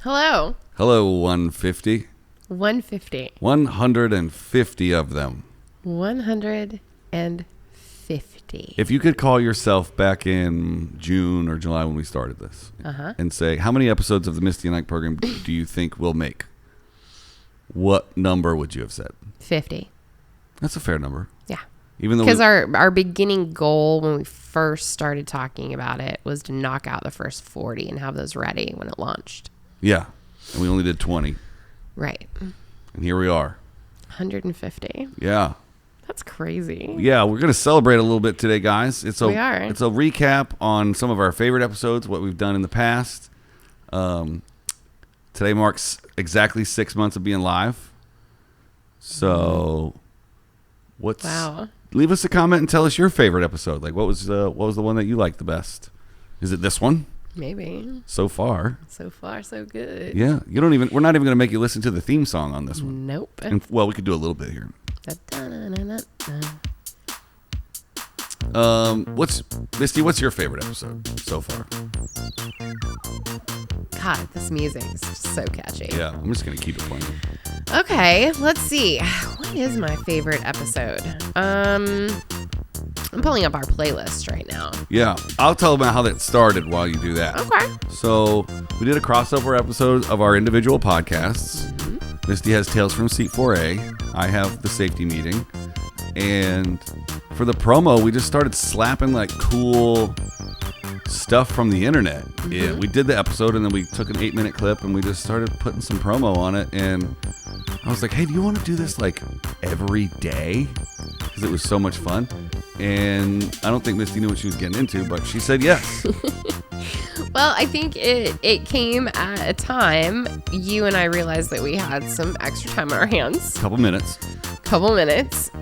Hello. Hello, 150. 150. 150 of them. 150. If you could call yourself back in June or July when we started this and say, how many episodes of the Misty and Ike program do you think we'll make? What number would you have said? 50. That's a fair number. Yeah. Even though because our beginning goal when we first started talking about it was to knock out the first 40 and have those ready when it launched. Yeah. And we only did 20. Right. And here we are. 150. Yeah. That's crazy. Yeah, we're going to celebrate a little bit today, guys. We are. It's a recap on some of our favorite episodes, what we've done in the past. Today marks exactly 6 months of being live. So, Wow. Leave us a comment and tell us your favorite episode. Like, what was the one that you liked the best? Is it this one? Maybe. So far. So far, so good. Yeah, we're not even going to make you listen to the theme song on this one. Nope. And, well, we could do a little bit here. Misty, what's your favorite episode so far? God, this music is just so catchy. Yeah, I'm just going to keep it playing. Okay, let's see. What is my favorite episode? I'm pulling up our playlist right now. Yeah, I'll tell about how that started while you do that. Okay. So we did a crossover episode of our individual podcasts. Mm-hmm. Misty has Tales from Seat 4A. I have The Safety Meeting. And for the promo, we just started slapping like cool stuff from the internet. Mm-hmm. Yeah, we did the episode and then we took an 8-minute clip and we just started putting some promo on it. And I was like, hey, do you want to do this like every day? Because it was so much fun. And I don't think Misty knew what she was getting into, but she said yes. Well, I think it came at a time you and I realized that we had some extra time on our hands. Couple minutes.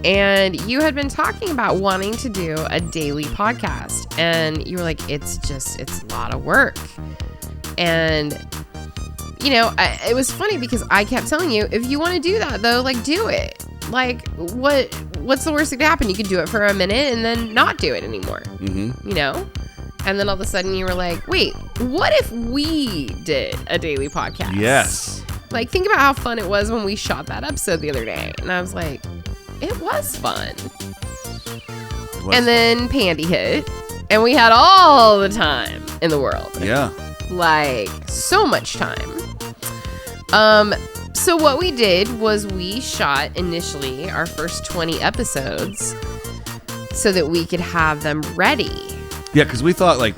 And you had been talking about wanting to do a daily podcast. And you were like, it's a lot of work. And, you know, it was funny because I kept telling you, if you want to do that, though, like, do it. Like, what's the worst that could happen? You could do it for a minute and then not do it anymore. Mm-hmm. You know? And then all of a sudden you were like, wait, what if we did a daily podcast? Yes. Like, think about how fun it was when we shot that episode the other day. And I was like, it was fun. And then Pandy hit. And we had all the time in the world. Yeah. Like, so much time. So what we did was we shot initially our first 20 episodes so that we could have them ready. Yeah, because we thought like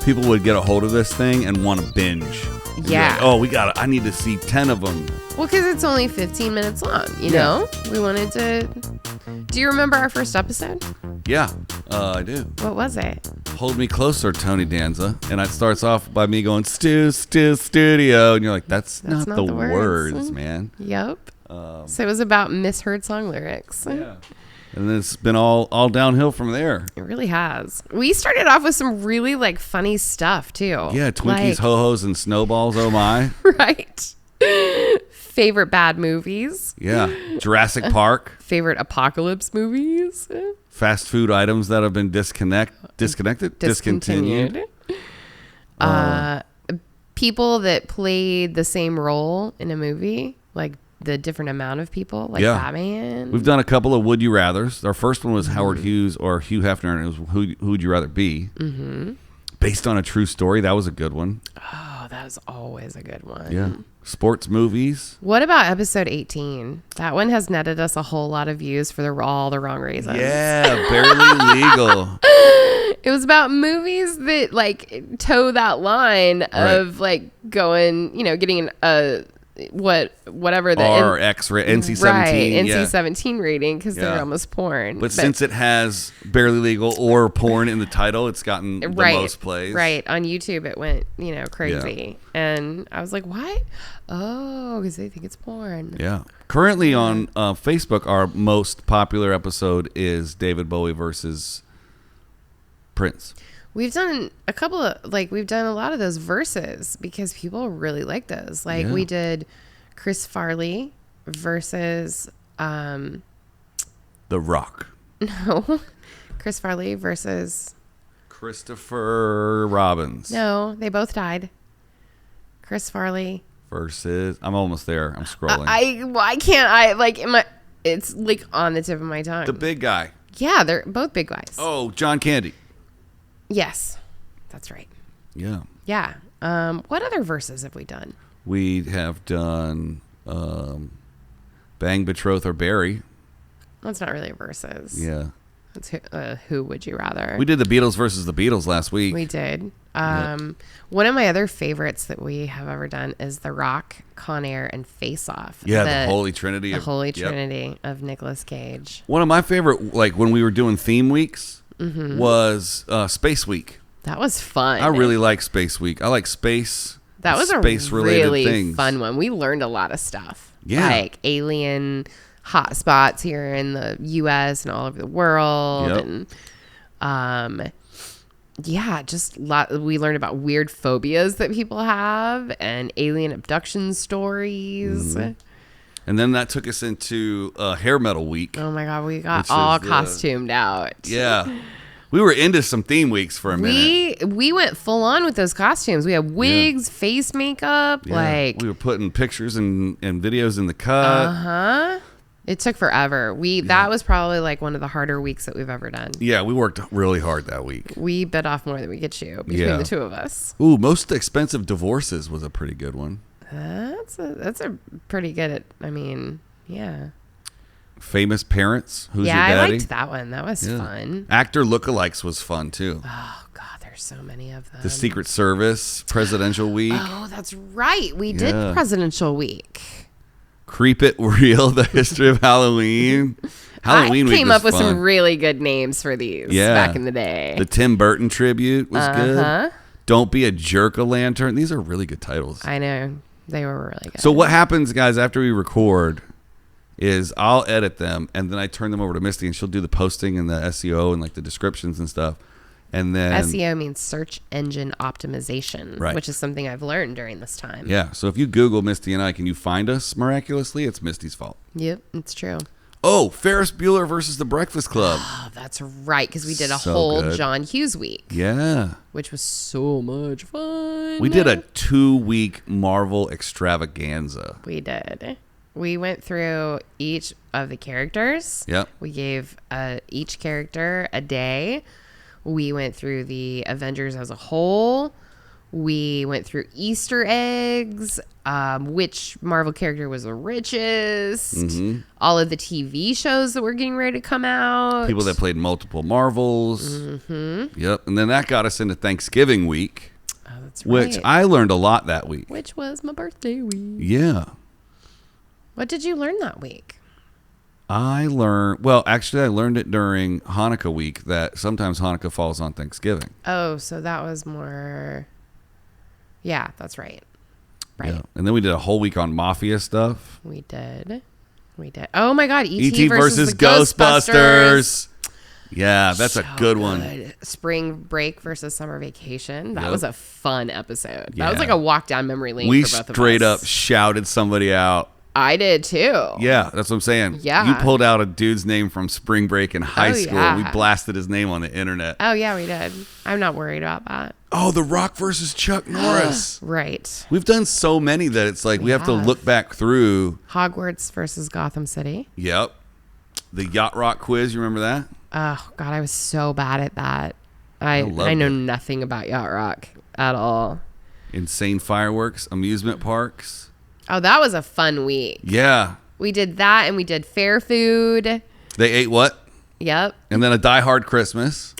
people would get a hold of this thing and want to binge. Yeah. Like, I need to see 10 of them. Well, because it's only 15 minutes long, you know? We wanted to... Do you remember our first episode? Yeah, I do. What was it? Hold Me Closer, Tony Danza. And it starts off by me going, studio. And you're like, that's not the words, man. Yep. So it was about misheard song lyrics. Yeah. And then it's been all downhill from there. It really has. We started off with some really like funny stuff too. Yeah, Twinkies, Ho-Hos, and Snowballs, oh my. Right. Favorite bad movies. Yeah. Jurassic Park. Favorite apocalypse movies. Fast food items that have been discontinued. People that played the same role in a movie, like the different amount of people, like Batman. We've done a couple of Would You Rathers. Our first one was Howard Hughes or Hugh Hefner, and it was Who Would You Rather Be? Mm-hmm. Based on a true story. That was a good one. Oh, that was always a good one. Yeah. Sports movies. What about episode 18? That one has netted us a whole lot of views for all the wrong reasons. Yeah, Barely Legal. It was about movies that like toe that line of like going, you know, getting whatever the NC-17, right, NC-17 rating because they're almost porn. But since it has Barely Legal or porn in the title, it's gotten the most plays. Right, on YouTube it went, you know, crazy, and I was like, what? Oh, because they think it's porn. Yeah. Currently on Facebook, our most popular episode is David Bowie versus Prince. We've done a couple of, like, we've done a lot of those verses because people really like those. Like, we did Chris Farley versus... The Rock. No. Chris Farley versus... Christopher Robbins. No, they both died. Chris Farley versus. I'm almost there. I'm scrolling. I can't. It's like on the tip of my tongue. The big guy. Yeah, they're both big guys. Oh, John Candy. Yes, that's right. Yeah. Yeah. What other verses have we done? We have done Bang, Betroth, or Bury. That's not really verses. Yeah. That's who would you rather? We did the Beatles versus the Beatles last week. We did. One of my other favorites that we have ever done is The Rock, Con Air, and Face Off. Yeah, the Holy Trinity. The Holy Trinity of Nicolas Cage. One of my favorite, like when we were doing theme weeks, was Space Week. That was fun. I really like Space Week. I like space. That was a space-related really fun one. We learned a lot of stuff. Yeah. Like alien hotspots here in the U.S. and all over the world. Yep. And we learned about weird phobias that people have and alien abduction stories. Mm-hmm. And then that took us into Hair Metal Week. Oh my God, we got all costumed out. Yeah. We were into some theme weeks for a minute. We went full on with those costumes. We had wigs, face makeup, we were putting pictures and videos in the cut. Uh-huh. It took forever. That was probably like one of the harder weeks that we've ever done. Yeah, we worked really hard that week. We bit off more than we could chew between the two of us. Ooh, Most Expensive Divorces was a pretty good one. That's a pretty good. Yeah. Famous Parents. Who's Your Daddy? I liked that one. That was fun. Actor lookalikes was fun too. Oh God, there's so many of them. The Secret Service, Presidential Week. Oh, that's right. We did Presidential Week. Creep It Real, the history of Halloween. Halloween Week came up with fun. some really good names for these back in the day. The Tim Burton tribute was good. Don't Be a Jerk-o'-lantern. These are really good titles. I know. They were really good. So what happens, guys, after we record is I'll edit them and then I turn them over to Misty and she'll do the posting and the SEO and like the descriptions and stuff. And then SEO means search engine optimization, which is something I've learned during this time. Yeah. So if you Google Misty and Ike and you find us miraculously, it's Misty's fault. Yep, it's true. Oh, Ferris Bueller versus The Breakfast Club. Oh, that's right, because we did a whole John Hughes week. Yeah. Which was so much fun. We did a 2-week Marvel extravaganza. We did. We went through each of the characters. Yep. We gave each character a day. We went through the Avengers as a whole. We went through Easter eggs, which Marvel character was the richest, all of the TV shows that were getting ready to come out. People that played multiple Marvels. Yep. And then that got us into Thanksgiving week. Oh, that's right. Which I learned a lot that week. Which was my birthday week. Yeah. What did you learn that week? I learned it during Hanukkah week that sometimes Hanukkah falls on Thanksgiving. Oh, so that was more... Yeah, that's right. Right. Yeah. And then we did a whole week on Mafia stuff. We did. Oh my God, E.T. versus Ghostbusters. Yeah, that's a good one. Spring break versus summer vacation. That was a fun episode. Yeah. That was like a walk down memory lane We for both of us. straight up shouted somebody out. I did too. Yeah, that's what I'm saying. Yeah. You pulled out a dude's name from spring break in high school. Yeah. We blasted his name on the internet. Oh, yeah, we did. I'm not worried about that. Oh, The Rock versus Chuck Norris. Right. We've done so many that it's like we have to look back through. Hogwarts versus Gotham City. Yep. The Yacht Rock quiz, you remember that? Oh, God, I was so bad at that. I know nothing about Yacht Rock at all. Insane fireworks, amusement parks. Oh, that was a fun week. Yeah. We did that and we did fair food. They ate what? Yep. And then a Die Hard Christmas.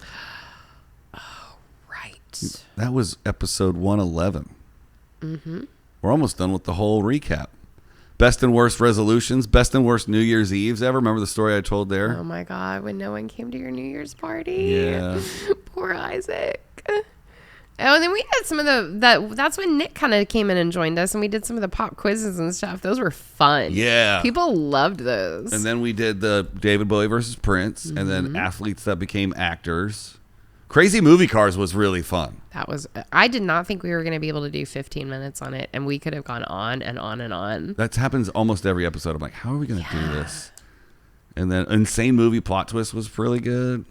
Oh, right. That was episode 111. We're almost done with the whole recap. Best and worst resolutions, best and worst New Year's Eves ever. Remember the story I told there? Oh my God, when no one came to your New Year's party. Yeah. Poor Isaac. Oh, and then we had some of that's when Nick kind of came in and joined us and we did some of the pop quizzes and stuff. Those were fun. Yeah. People loved those. And then we did the David Bowie versus Prince and then athletes that became actors. Crazy Movie Cars was really fun. I did not think we were going to be able to do 15 minutes on it and we could have gone on and on and on. That happens almost every episode. I'm like, how are we going to do this? And then Insane Movie Plot Twist was really good.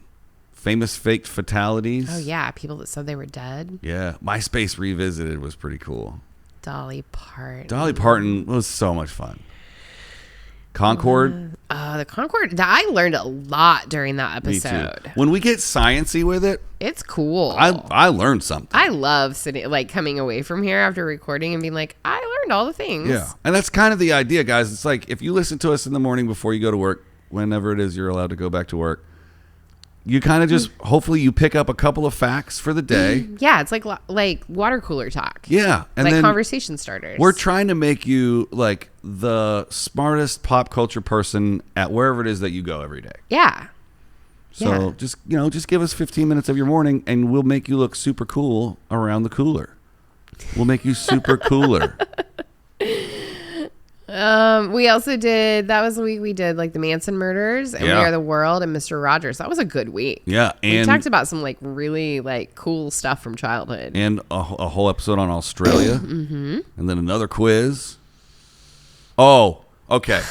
Famous Faked Fatalities. Oh, yeah. People that said they were dead. Yeah. MySpace Revisited was pretty cool. Dolly Parton. Dolly Parton was so much fun. Concord. The Concord. I learned a lot during that Me episode. too. When we get sciencey with it, It's cool. I learned something. I love sitting, like, coming away from here after recording and being like, I learned all the things. Yeah. And that's kind of the idea, guys. It's like if you listen to us in the morning before you go to work, whenever it is you're allowed to go back to work, you kind of just, hopefully you pick up a couple of facts for the day. Yeah, it's like water cooler talk. Yeah. And like then conversation starters. we're trying to make you like the smartest pop culture person at wherever it is that you go every day. Yeah. So just give us 15 minutes of your morning and we'll make you look super cool around the cooler. We'll make you super cooler. We also did, that was the week we did like the Manson murders and We Are the World and Mr. Rogers. That was a good week. Yeah. We talked about some like really like cool stuff from childhood. And a whole episode on Australia. And then another quiz. Oh, okay.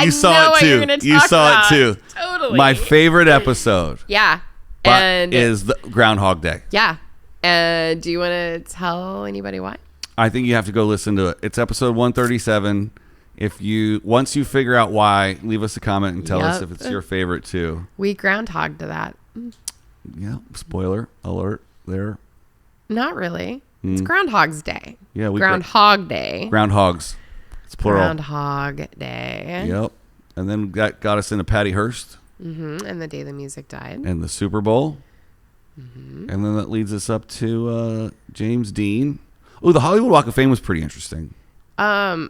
You saw it too. You saw it too. Totally. My favorite episode. Yeah. And is the Groundhog Day. Yeah. And do you want to tell anybody why? I think you have to go listen to it. It's episode 137. Once you figure out why, leave us a comment and tell us if it's your favorite too. We groundhogged that. Yeah, spoiler alert there. Not really. It's Groundhog's Day. Yeah, Groundhog Day. Groundhogs. It's plural. Groundhog Day. Yep. And then that got us into Patty Hearst. And the day the music died. And the Super Bowl. And then that leads us up to James Dean. Oh, the Hollywood Walk of Fame was pretty interesting. I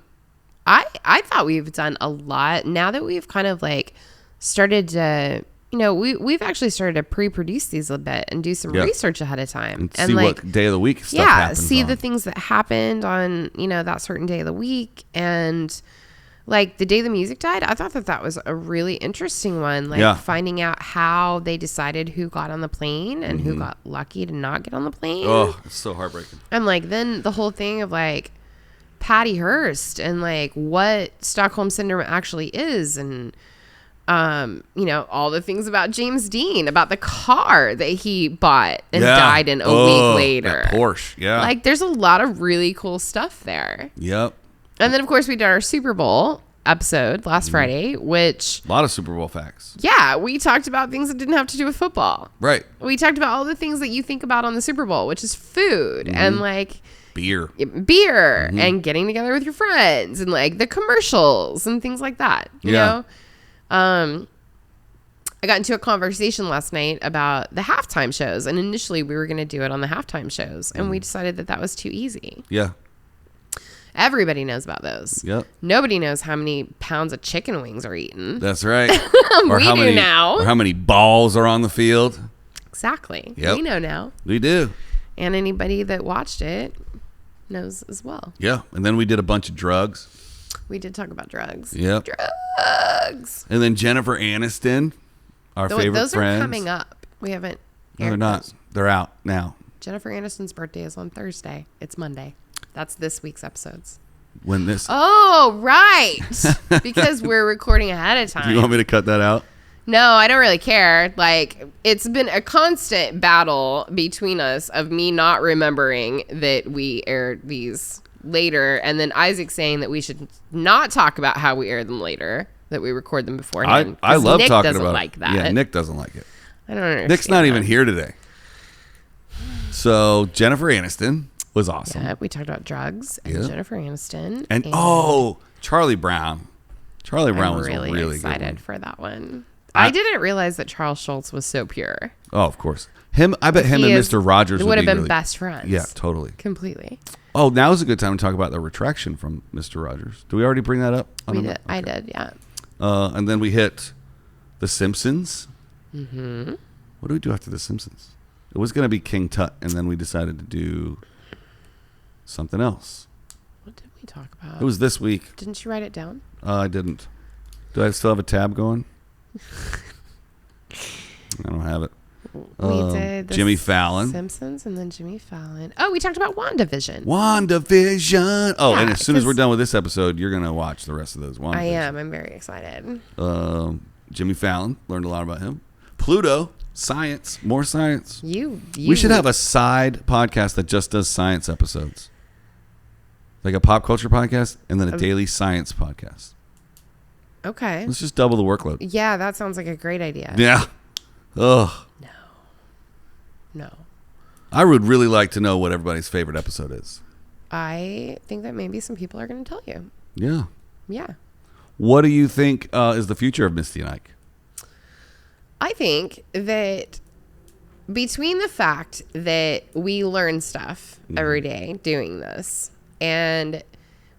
thought we've done a lot now that we've kind of like started to, we've actually started to pre-produce these a bit and do some research ahead of time and see like, what day of the week stuff happens see on. the things that happened on, that certain day of the week. And like the day the music died, I thought that was a really interesting one. Like finding out how they decided who got on the plane and who got lucky to not get on the plane. Oh, it's so heartbreaking. And like then the whole thing of like Patty Hearst and like what Stockholm Syndrome actually is, and all the things about James Dean, about the car that he bought and died in a week later. That Porsche, yeah. Like there's a lot of really cool stuff there. Yep. And then, of course, we did our Super Bowl episode last Friday, which... A lot of Super Bowl facts. Yeah, we talked about things that didn't have to do with football. Right. We talked about all the things that you think about on the Super Bowl, which is food and, like... Beer. And getting together with your friends and, like, the commercials and things like that. You know? I got into a conversation last night about the halftime shows. And initially, we were going to do it on the halftime shows. And we decided that was too easy. Yeah. Everybody knows about those. Yep. Nobody knows how many pounds of chicken wings are eaten. That's right. We do now. Or how many balls are on the field. Exactly. Yep. We know now. We do. And anybody that watched it knows as well. Yeah. And then we did a bunch of drugs. We did talk about drugs. Yep. Drugs. And then Jennifer Aniston, our favorite those friends. Those are coming up. We haven't. No, they're not. Those. They're out now. Jennifer Aniston's birthday is on Thursday. It's Monday. That's this week's episodes. When this... Oh, right. Because we're recording ahead of time. Do you want me to cut that out? No, I don't really care. Like, it's been a constant battle between us of me not remembering that we aired these later, and then Isaac saying that we should not talk about how we air them later, that we record them beforehand. I love Nick talking doesn't about like it. that. Yeah, Nick doesn't like it. I don't understand. Nick's not even here today. So Jennifer Aniston was awesome. Yeah, we talked about drugs and Jennifer Aniston. And Charlie Brown. Charlie Brown was really a really excited good one. for that one. I didn't realize that Charles Schultz was so pure. Oh, of course. I bet him and Mr. Rogers would have been really, best friends. Yeah, totally. Completely. Oh, now is a good time to talk about the retraction from Mr. Rogers. Do we already bring that up? We did. Okay. I did, yeah. And then we hit The Simpsons. Mm-hmm. What do we do after The Simpsons? It was going to be King Tut, and then we decided to do something else. What did we talk about? It was this week. Didn't you write it down? I didn't. Do I still have a tab going? I don't have it. We did Jimmy Fallon. Simpsons and then Jimmy Fallon. Oh, we talked about WandaVision. WandaVision. Oh, and as soon as we're done with this episode, you're going to watch the rest of those. WandaVision. I am. I'm very excited. Jimmy Fallon. Learned a lot about him. Pluto. Science. More science. We should have a side podcast that just does science episodes. Like a pop culture podcast and then a daily science podcast. Okay. Let's just double the workload. Yeah, that sounds like a great idea. Yeah. Ugh. No. I would really like to know what everybody's favorite episode is. I think that maybe some people are going to tell you. Yeah. Yeah. What do you think is the future of Misty and Ike? I think that between the fact that we learn stuff every day doing this, and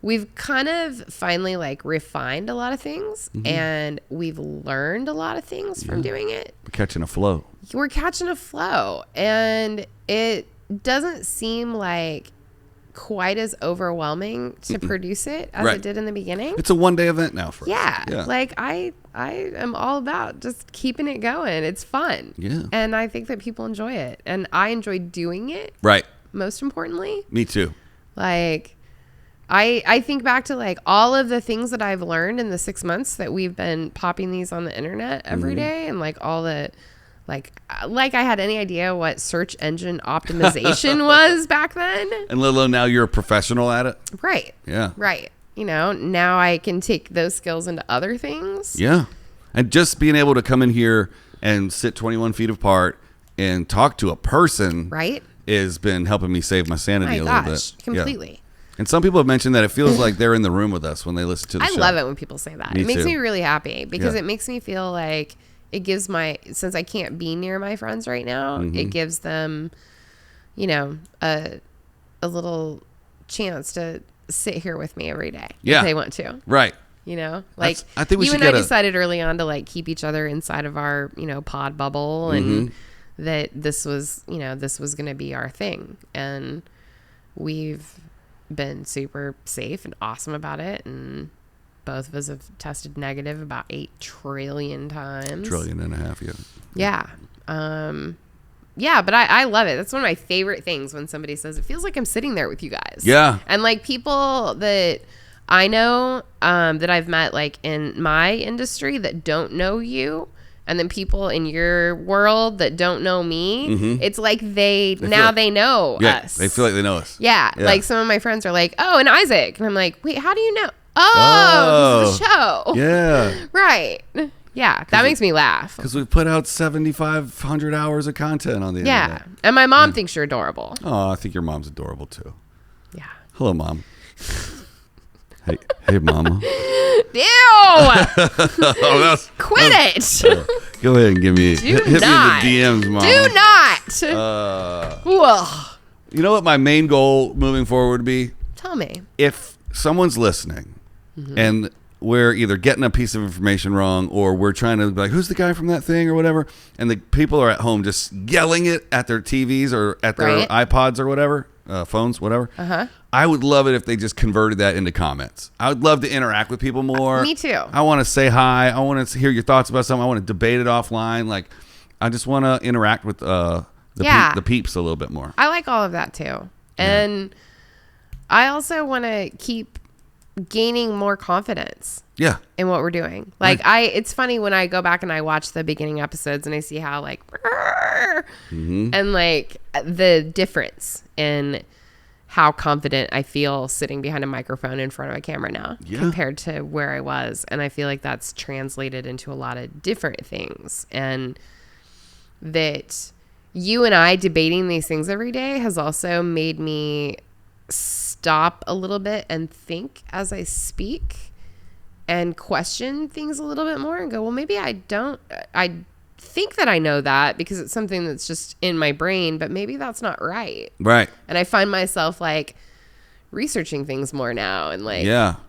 we've kind of finally like refined a lot of things, and we've learned a lot of things from doing it. We're catching a flow. We're catching a flow, and it doesn't seem like quite as overwhelming to produce it as it did in the beginning. It's a one-day event now for us. Yeah. Like I am all about just keeping it going. It's fun. Yeah. And I think that people enjoy it. And I enjoy doing it. Right. Most importantly. Me too. Like I think back to like all of the things that I've learned in the 6 months that we've been popping these on the internet every day, and like all the like I had any idea what search engine optimization was back then. And let alone now you're a professional at it. Right. Yeah. Right. You know, now I can take those skills into other things. Yeah. And just being able to come in here and sit 21 feet apart and talk to a person has been helping me save my sanity a little bit. Completely. Yeah. And some people have mentioned that it feels like they're in the room with us when they listen to the show. I love it when people say that. Me it makes too. me really happy because it makes me feel like it gives since I can't be near my friends right now, it gives them, you know, a little chance to sit here with me every day if they want to. Right. You know, like I think you and I decided early on to like keep each other inside of our, you know, pod bubble, and that this was going to be our thing. And we've been super safe and awesome about it. And both of us have tested negative about 8 trillion times. 1.5 trillion, yeah. Yeah. Yeah, but I love it. That's one of my favorite things when somebody says, it feels like I'm sitting there with you guys. Yeah. And like people that I know that I've met like in my industry that don't know you, and then people in your world that don't know me, it's like they know us. They feel like they know us. Yeah. Like some of my friends are like, oh, and Isaac. And I'm like, wait, how do you know? Oh, this is the show. Yeah. Right. Yeah, that makes me laugh. Because we've put out 7,500 hours of content on the internet. Yeah, and my mom thinks you're adorable. Oh, I think your mom's adorable too. Yeah. Hello, Mom. Hey, Mama. Ew! Quit it. Go ahead and give me. Hit me in the DMs, Mom. Do not. Whoa. You know what my main goal moving forward would be? Tell me. If someone's listening and we're either getting a piece of information wrong, or we're trying to be like, who's the guy from that thing or whatever, and the people are at home just yelling it at their TVs or at their iPods or whatever, phones, whatever. I would love it if they just converted that into comments. I would love to interact with people more. Me too. I want to say hi. I want to hear your thoughts about something. I want to debate it offline. Like, I just want to interact with the peeps a little bit more. I like all of that too. And I also want to keep gaining more confidence in what we're doing. Like it's funny when I go back and I watch the beginning episodes and I see how like and like the difference in how confident I feel sitting behind a microphone in front of a camera now compared to where I was. And I feel like that's translated into a lot of different things, and that you and I debating these things every day has also made me stop a little bit and think as I speak and question things a little bit more and go, well, maybe I think that I know that because it's something that's just in my brain, but maybe that's not right. Right. And I find myself like researching things more now and like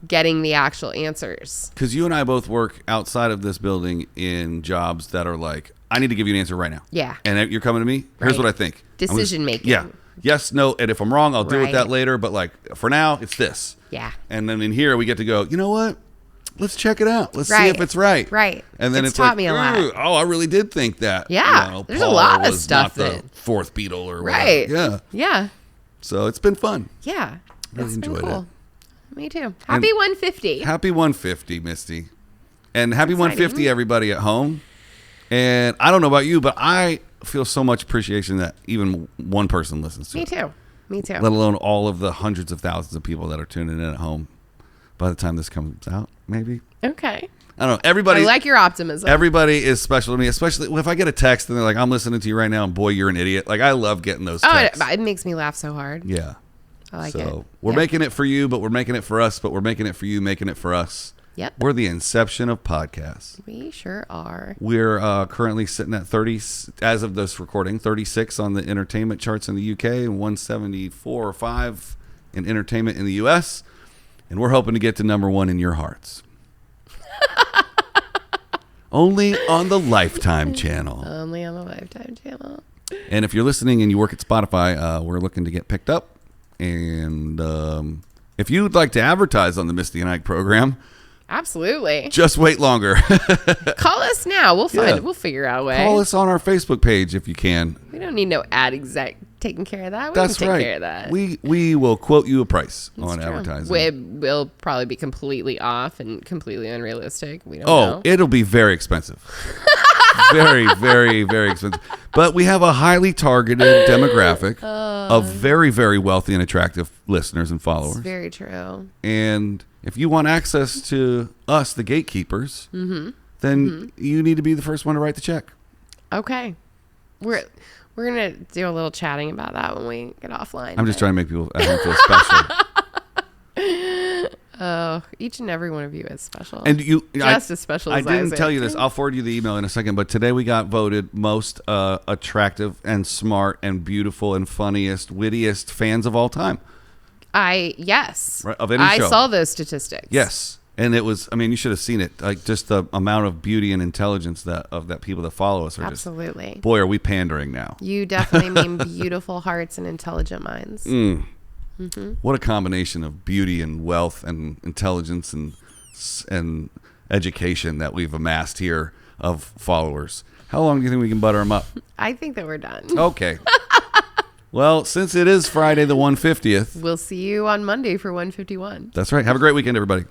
getting the actual answers. Because you and I both work outside of this building in jobs that are like, I need to give you an answer right now. Yeah. And you're coming to me. Here's what I think. Decision making. Yeah. Yes, no, and if I'm wrong, I'll deal with that later. But like for now, it's this. Yeah. And then in here, we get to go, you know what? Let's check it out. Let's see if it's right. Right. And then it's taught me a lot. Oh, I really did think that. Yeah. You know, there's Paul a lot of was stuff not that. the fourth Beatle or whatever. Right. Yeah. Yeah. So it's been fun. Yeah. Really enjoyed it. Me too. Happy 150. Happy 150, Misty. And happy 150, everybody at home. And I don't know about you, but I feel so much appreciation that even one person listens to it. Me too. Me too. Let alone all of the hundreds of thousands of people that are tuning in at home by the time this comes out, maybe. Okay. I don't know. Everybody, I like your optimism. Everybody is special to me, especially if I get a text and they're like, I'm listening to you right now, and boy, you're an idiot. Like, I love getting those texts. It makes me laugh so hard. Yeah. I like it. So we're making it for you, but we're making it for us, but we're making it for you, making it for us. Yep. We're the inception of podcasts. We sure are. We're currently sitting at 30, as of this recording, 36 on the entertainment charts in the UK and 174 or 5 in entertainment in the US. And we're hoping to get to number 1 in your hearts. Only on the Lifetime channel. Only on the Lifetime channel. And if you're listening and you work at Spotify, we're looking to get picked up. And if you'd like to advertise on the Misty and Ike program, absolutely. Just wait longer. Call us now. We'll figure out a way. Call us on our Facebook page if you can. We don't need no ad exec taking care of that. That's can right. Take care of that. We will quote you a price on true. advertising. We'll probably be completely off and completely unrealistic. We don't know. It'll be very expensive. Very, very, very expensive. But we have a highly targeted demographic of very, very wealthy and attractive listeners and followers. It's very true. And if you want access to us, the gatekeepers, then you need to be the first one to write the check. Okay. We're going to do a little chatting about that when we get offline. I'm just trying to make people feel special. Oh, each and every one of you is special. And you, just as special as I didn't tell you this. I'll forward you the email in a second. But today we got voted most attractive and smart and beautiful and funniest, wittiest fans of all time. Yes. Right, of any show. I saw those statistics. Yes. And it was, I mean, you should have seen it. Like, just the amount of beauty and intelligence that people that follow us are absolutely. Just, boy, are we pandering now. You definitely mean beautiful hearts and intelligent minds. What a combination of beauty and wealth and intelligence and education that we've amassed here of followers. How long do you think we can butter them up? I think that we're done. Okay. Well, since it is Friday the 150th. We'll see you on Monday for 151. That's right. Have a great weekend, everybody.